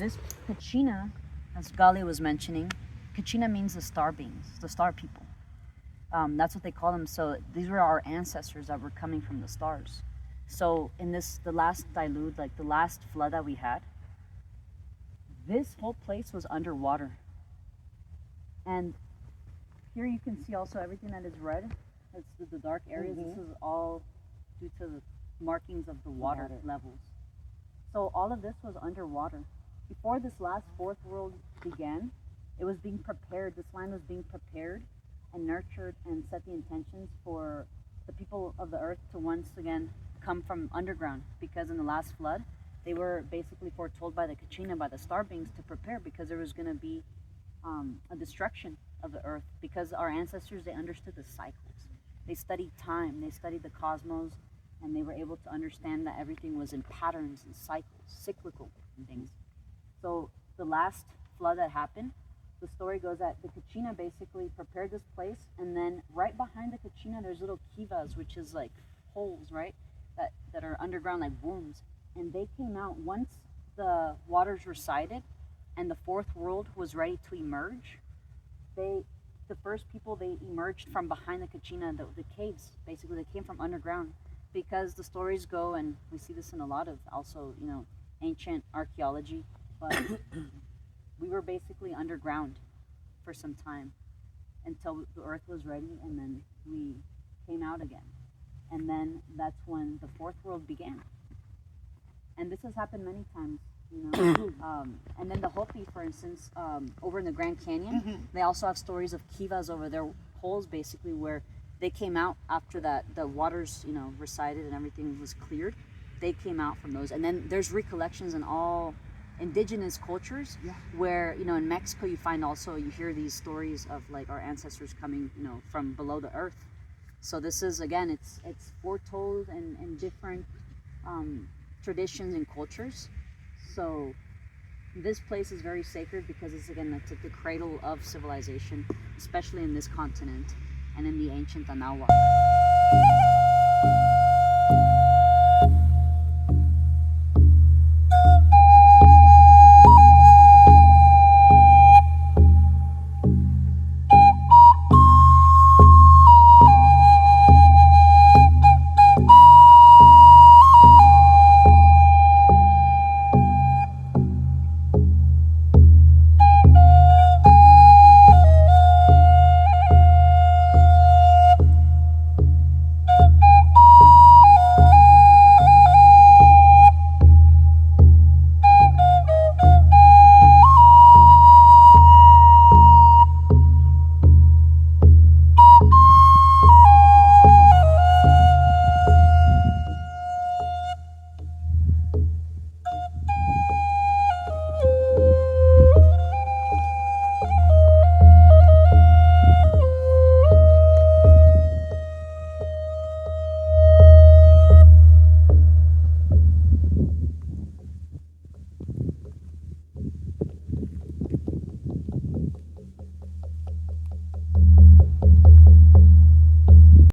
This Kachina, as Gali was mentioning, Kachina means the star beings, the star people. That's what they call them. So these were our ancestors that were coming from the stars. So in the last deluge, like the last flood that we had, this whole place was underwater. And here you can see also everything that is red. It's the dark areas. This is all due to the markings of the water levels. So all of this was underwater. Before this last fourth world began, it was being prepared. This land was being prepared and nurtured and set the intentions for the people of the earth to once again come from underground, because in the last flood they were basically foretold by the Kachina, by the star beings, to prepare, because there was going to be a destruction of the earth, because our ancestors, they understood the cycles, they studied time, they studied the cosmos, and they were able to understand that everything was in patterns and cycles, cyclical and things. So the last flood that happened, the story goes that the Kachina basically prepared this place, and then right behind the Kachina there's little kivas, which is like holes, right, that are underground, like wombs, and they came out once the waters receded and the fourth world was ready to emerge. The first people, they emerged from behind the Kachina, the caves, basically they came from underground, because the stories go, and we see this in a lot of also, ancient archaeology, but we were basically underground for some time until the earth was ready, and then we came out again. And then that's when the fourth world began. And this has happened many times, and then the Hopi, for instance, over in the Grand Canyon, they also have stories of kivas over there, holes basically, where they came out after that the waters, receded and everything was cleared. They came out from those. And then there's recollections in all indigenous cultures, where in Mexico you hear these stories of like our ancestors coming from below the earth. So this is, again, it's foretold in different traditions and cultures. So this place is very sacred, because it's the cradle of civilization, especially in this continent and in the ancient Anahuac.